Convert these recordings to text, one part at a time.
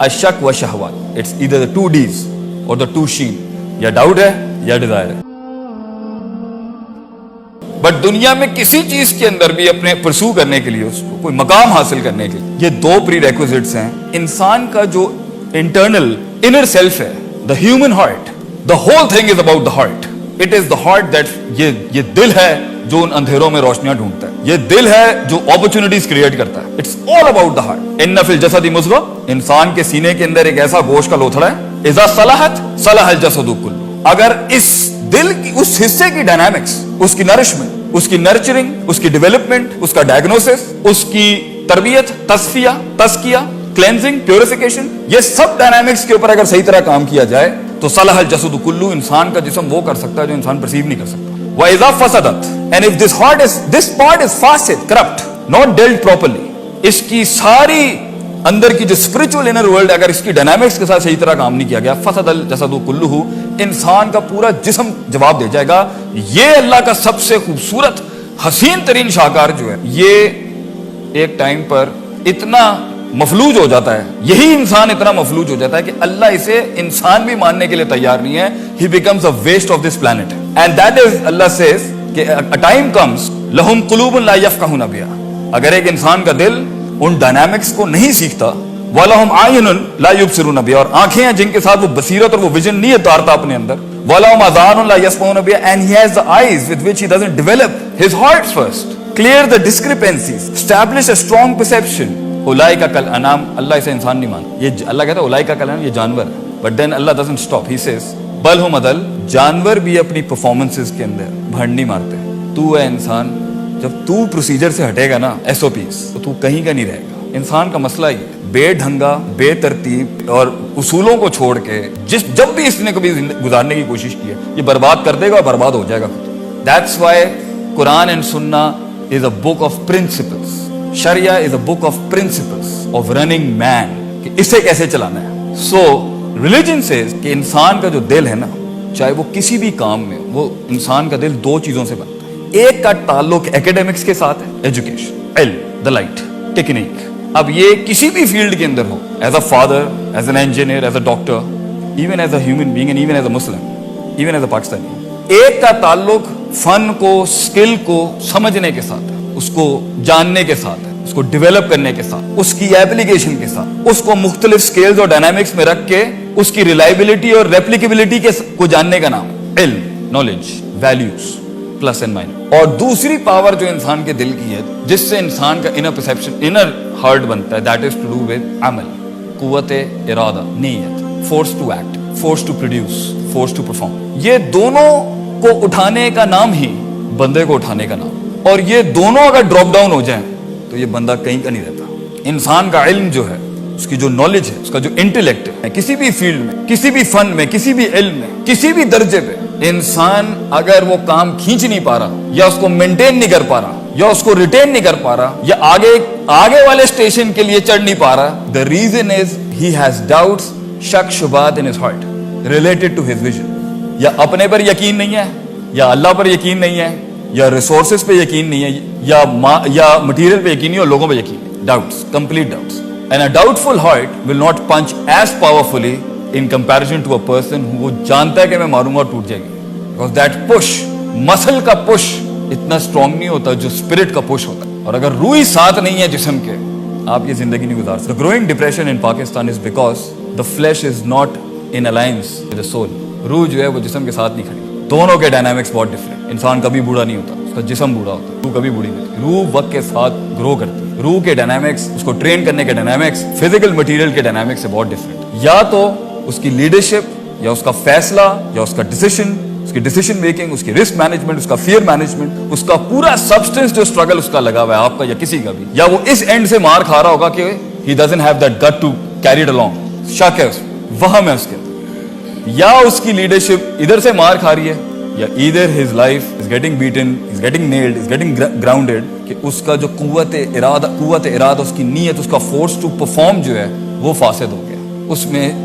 अशक व शहवात, it's either the 2 Ds और the 2 शीन, या डाउट है या डिजायर है। बट दुनिया में किसी चीज के अंदर भी अपने परसू करने के लिए, उसको कोई मकाम हासिल करने के लिए, ये 2 प्री रेक्विजिट्स हैं। इंसान का जो इंटरनल इनर सेल्फ है, the human heart, the whole thing is about the heart. It is the heart that, ये दिल है जो उन अंधेरों में रोशनियां ढूंढता है, ये दिल है जो अपॉर्चुनिटीज क्रिएट करता है। It's all about the heart. इन्ना फिल जसदी मुज़ग़ा, इंसान के सीने के अंदर एक ऐसा गोश्त का लोथड़ा है, इज़ा सलहत सलहल जसदु कुल्लु। अगर इस दिल की उस हिस्से की डायनामिक्स, उसकी नरिशमेंट, उसकी नर्चरिंग, उसकी डेवलपमेंट, उसका डायग्नोसिस, उसकी तरबियत, तस्फिया, तस्किया, क्लेंजिंग, प्योरिफिकेशन, ये सब डायनामिक्स के ऊपर अगर सही तरह काम किया जाए तो सलहल जसदु कुल्लु, इंसान का जिस्म वो कर सकता है जो इंसान परसीव नहीं कर सकता। व इज़ा फसदत, and if this part is फासिद, करप्ट, नॉट डेल्ट प्रॉपर्ली, इसकी सारी अंदर की जो स्पिरिचुअल इनर वर्ल्ड, अगर इसकी डायनामिक्स के साथ सही तरह काम नहीं किया गया, फसदल जसदु कुल्लुहु, इंसान का पूरा जिस्म जवाब दे जाएगा। ये अल्लाह का सबसे खूबसूरत हसीन तरीन शाहकार जो है, ये एक टाइम पर इतना मफलूज हो जाता है, यही इंसान इतना मफलूज हो जाता है कि अल्लाह इसे इंसान भी मानने के लिए तैयार नहीं है। He becomes a waste of this planet, and that is, Allah says कि अ टाइम कम्स लहुम कुलूबुन ला यफ़क़हून बिहा, अगर एक इंसान का दिल उन डायनामिक्स को नहीं सीखता, वलहुम आयुनुन ला युबसिरून बिहा, और आंखें हैं जिनके साथ वो बसीरत और वो विजन नहीं उतारता अपने अंदर, वलहुम आज़ानुन ला यस्मऊन बिहा, and he has the eyes with which he doesn't develop his heart first, clear the discrepancies, establish a strong perception. उलाइका कल अनाम, अल्लाह इसे इंसान नहीं मानता, ये अल्लाह कहता है उलाइका कल अनाम, ये जानवर है। But then Allah doesn't stop, he says बल हुम अदल, जानवर भी अपनी परफॉर्मेंसेस के अंदर भंड नहीं मारते। तू है इंसान, जब तू प्रोसीजर से हटेगा ना, SOPs, तो तू कहीं का नहीं रहेगा। इंसान का मसला ही बेढंगा, बेतरतीब और उसूलों को छोड़ के जब भी इसने कभी गुजारने की कोशिश की है, ये बर्बाद कर देगा और बर्बाद हो जाएगा। That's why Quran and Sunnah is a book of principles, sharia is a book of principles of running man, कि इसे कैसे चलाना है। सो रिलीजन सेज कि इंसान का जो दिल है ना, चाहे वो किसी भी काम में, वो इंसान का दिल 2 चीजों से बनता है। एक का ताल्लुक एकेडमिक्स के साथ है, एजुकेशन, इल्म, द लाइट, टेक्निक। अब ये किसी भी फील्ड के अंदर हो, as a father, as an engineer, as a doctor, even as a human being, and even as a Muslim, even as a Pakistani. एक का ताल्लुक फन को, स्किल को समझने के साथ है, उसको जानने के साथ है, उसको डेवलप करने के साथ, उसकी एप्लीकेशन के साथ, उसको मुख्तलिफ स्केल्स और डायनामिक्स में रख के उसकी रिलायबिलिटी और रेप्लिकेबिलिटी को जानने का नाम इल्म, knowledge, values, plus and minus. और दूसरी पावर जो इंसान के दिल की है, जिससे इंसान का इनर परसेप्शन, इनर हार्ट बनता है, that is to do with अमल, कुव्वते इरादा, नीयत, force to act, force to produce, force to perform. ये दोनों को उठाने का नाम ही बंदे को उठाने का नाम। और ये दोनों अगर ड्रॉप डाउन हो जाए तो ये बंदा कहीं का नहीं रहता। इंसान का इल्म जो है, उसकी जो नॉलेज है, उसका जो इंटेलेक्ट है, किसी भी फील्ड में, किसी भी फन में, किसी भी इल्म में, किसी भी दर्जे पे, इंसान अगर वो काम खींच नहीं पा रहा, या उसको मेंटेन नहीं कर पा रहा, या उसको रिटेन नहीं कर पा रहा, या आगे वाले स्टेशन के लिए चढ़ नहीं पा रहा, the reason is he has doubts, शक शुबात in his heart related to his vision. या अपने पर यकीन नहीं है, या अल्लाह पर यकीन नहीं है, या रिसोर्सेज पे यकीन नहीं है, या मटीरियल पे यकीन नहीं है, और लोगों पे यकीन है। Doubts, complete doubts. And a doubtful heart will not punch as powerfully in comparison to a person who वो जानता है कि मैं मारूंगा और टूट जाएगी, because that push, मसल का पुश इतना स्ट्रांग नहीं होता जो स्पिरिट का पुश होता है। और अगर रूह ही साथ नहीं है जिस्म के, आप ये जिंदगी नहीं गुजार सकते। The growing depression in Pakistan is because the flesh is not in alliance with the soul. रूह जो है वो जिस्म के साथ नहीं खड़ी। दोनों के डायनामिक्स बहुत डिफरेंट। इंसान कभी बूढ़ा नहीं होता, उसका जिस्म बूढ़ा होता है, रूह कभी बूढ़ी नहीं होती। रूह वक्त के साथ ग्रो करती है। रूह के डायनामिक्स, उसको ट्रेन करने के डायनामिक्स, फिजिकल मटेरियल के डायनामिक्स से बहुत डिफरेंट। या तो उसकी लीडरशिप, या उसका फैसला, या उसका डिसीजन, उसकी डिसीजन मेकिंग, उसकी रिस्क मैनेजमेंट, उसका फियर मैनेजमेंट, उसका पूरा सब्सटेंस जो स्ट्रगल उसका लगा हुआ है, आपका या किसी का भी, या वो इस एंड से मार खा रहा होगा कि he doesn't have that gut to carry it along, शक है उसमें, वहम है उसके, या उसकी लीडरशिप इधर से मार खा रही है, या either his life is getting beaten, is getting nailed, is getting grounded, कि उसका जो कुव्वत इरादा, उसकी नीयत, उसका फोर्स टू परफॉर्म जो है वो फासिद हो गया। उसमें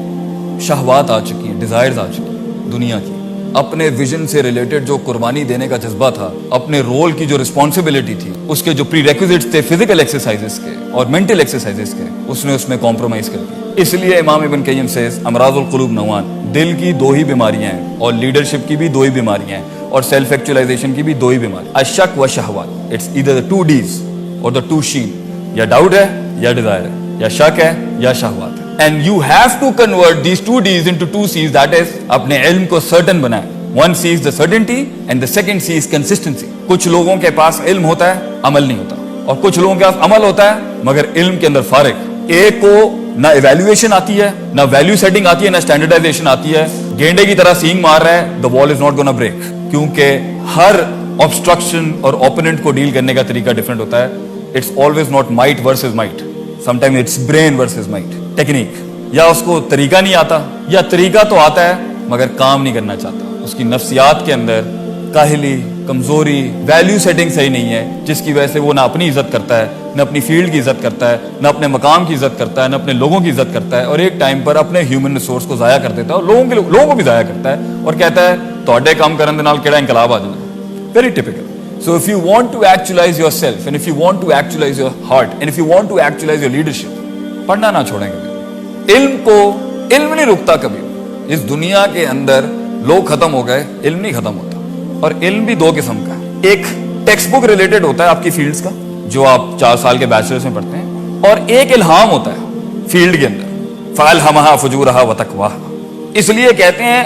शहवात आ चुकी हैं, डिजायर्स आ चुकी हैं दुनिया की। अपने विजन से रिलेटेड जो कुर्बानी देने का जज्बा था, अपने रोल की जो रिस्पॉन्सिबिलिटी थी, उसके जो प्री रेक्विजिट्स थे फिजिकल एक्सरसाइजेस के और मेंटल एक्सरसाइजेस के, उसने उसमें कॉम्प्रोमाइज कर दिया। इसलिए इमाम इब्न कय्यम सेज अमराजुल कुलूब नौआन, दिल की दो ही बीमारियां हैं और लीडरशिप की भी दो ही बीमारियां हैं और सेल्फ एक्चुअलाइजेशन की भी दो ही बीमारी, अशक व शहवात। इट्स ईदर द टू डीज और द टू शीन, या डाउट है या डिजायर है, या शक है या शहवात है। And you have to convert these two D's into two C's, that is अपने इल्म को सर्टन बनाए। One C is the certainty and the second C is consistency. कुछ लोगों के पास इल्म होता है, अमल नहीं होता, और कुछ लोगों के पास अमल होता है मगर इल्म के अंदर फारिग। एक को ना इवैल्यूएशन आती है, ना वैल्यू सेटिंग आती है, ना स्टैंडर्डाइजेशन आती है, गेंडे की तरह सींग मार रहा है, the wall is not gonna break, क्योंकि हर ऑब्स्ट्रक्शन और ओपोनेंट को डील करने का तरीका डिफरेंट होता है। It's always not might versus might, sometime it's brain versus might. Technique, या उसको तरीका नहीं आता, या तरीका तो आता है मगर काम नहीं करना चाहता, उसकी नफ्सियात के अंदर काहिली, कमजोरी, वैल्यू सेटिंग सही नहीं है, जिसकी वजह से वो ना अपनी इज्जत करता है, ना अपनी फील्ड की इज्जत करता है, ना अपने मकाम की इज्जत करता है, ना अपने लोगों की इज्जत करता है, और एक टाइम पर अपने ह्यूमन रिसोर्स को जाया कर देता है और लोगों को भी जाया करता है और कहता है ਤੁਹਾਡੇ काम करने ਦੇ ਨਾਲ ਕਿਹੜਾ ਇਨਕਲਾਬ ਆ ਜਾਣਾ। Very typical. So if you want to actualize yourself and if you want to actualize your heart and if you want to actualize your leadership, पढ़ना ना छोड़ें कभी। इल्म नहीं रुकता कभी। इस दुनिया के अंदर लोग खत्म हो गए, इल्म नहीं खत्म होता। और इल्म भी दो किस्म का है, एक टेक्स्ट बुक रिलेटेड होता है आपकी फील्ड्स का, जो आप 4 साल के बैचलर्स में पढ़ते हैं, और एक इल्हाम होता है फील्ड के अंदर, फ़अल्हमहा फ़ुजूरहा व तक़वाहा। इसलिए कहते हैं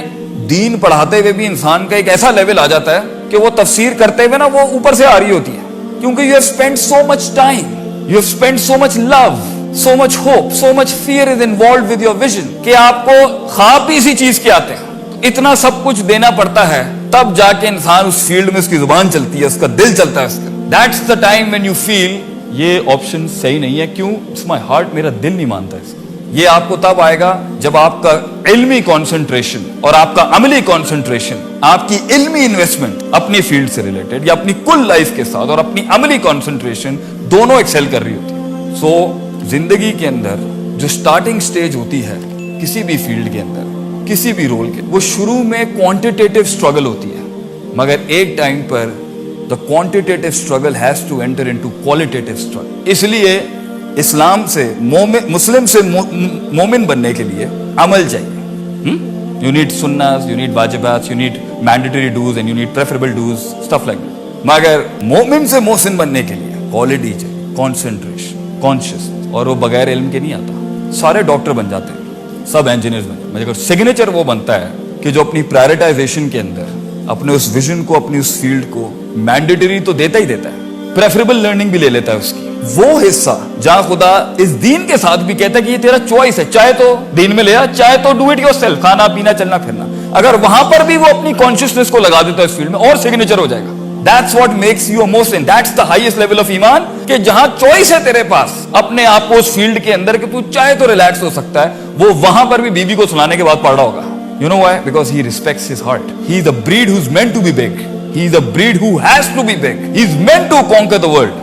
दीन पढ़ाते हुए भी इंसान का एक ऐसा लेवल आ जाता है कि वो तफसीर करते हुए ना वो ऊपर से आ रही होती है, क्योंकि you have spent so much time, you have spent so much love, so much hope, so much fear is involve with your vision, कि आपको ख्वाब भी इसी चीज के आते हैं। इतना सब कुछ देना पड़ता है, तब जाके इंसान उस फील्ड में उसकी जुबान चलती है, उसका दिल चलता है उसका। That's the time when you feel ये ऑप्शन सही नहीं है, क्यों? इट्स माय हार्ट, मेरा दिल नहीं मानता इसको। ये आपको तब आएगा जब आपका इल्मी कंसंट्रेशन और आपका अमली कंसंट्रेशन, आपकी इल्मी इन्वेस्टमेंट अपनी फील्ड से रिलेटेड या अपनी कुल लाइफ के साथ और अपनी अमली कंसंट्रेशन दोनों एक्सेल कर रही होती है। सो जिंदगी के अंदर जो स्टार्टिंग स्टेज होती है किसी भी फील्ड के अंदर, किसी भी रोल के, वो शुरू में क्वांटिटेटिव स्ट्रगल होती है, मगर एक टाइम पर the quantitative struggle has to enter into qualitative struggle. इसलिए इस्लाम से मुस्लिम से मोमिन बनने के लिए अमल चाहिए। यू नीड सुन्नास, यू नीड वाजिबात, you need mandatory dos and you need preferable dos, stuff like that. मगर मोमिन से मोहसिन बनने के लिए क्वालिटी चाहिए, कॉन्सेंट्रेशन, कॉन्शियस, और वो बगैर इल्म के नहीं आता। सारे डॉक्टर बन जाते हैं, सब इंजीनियर्स बन जाते हैं, मगर सिग्नेचर वो बनता है कि जो अपनी प्रायोरिटाइजेशन के अंदर अपने उस विजन को, अपनी उस फील्ड को मैंडेटरी तो देता ही देता है, प्रेफरेबल लर्निंग भी ले लेता है उसकी। वो हिस्सा जहां खुदा इस दीन के साथ भी कहता है कि ये तेरा चॉइस है, चाहे तो दीन में ले आ, चाहे तो डू इट योरसेल्फ, खाना पीना चलना फिरना, अगर वहां पर भी वो अपनी कॉन्शियसनेस को लगा देता है इस फील्ड में, और सिग्नेचर हो जाएगा। That's what makes you a Muslim. That's the highest level of ईमान, कि जहां चॉइस है तेरे पास अपने आप को उस फील्ड के अंदर कि तू चाहे तो रिलैक्स हो सकता है, वो वहां पर भी बीबी को सुनाने के बाद पढ़ रहा होगा। You know why? Because he respects his heart. He is a breed who's meant to be big. He is a breed who has to be big. He is meant to conquer the world.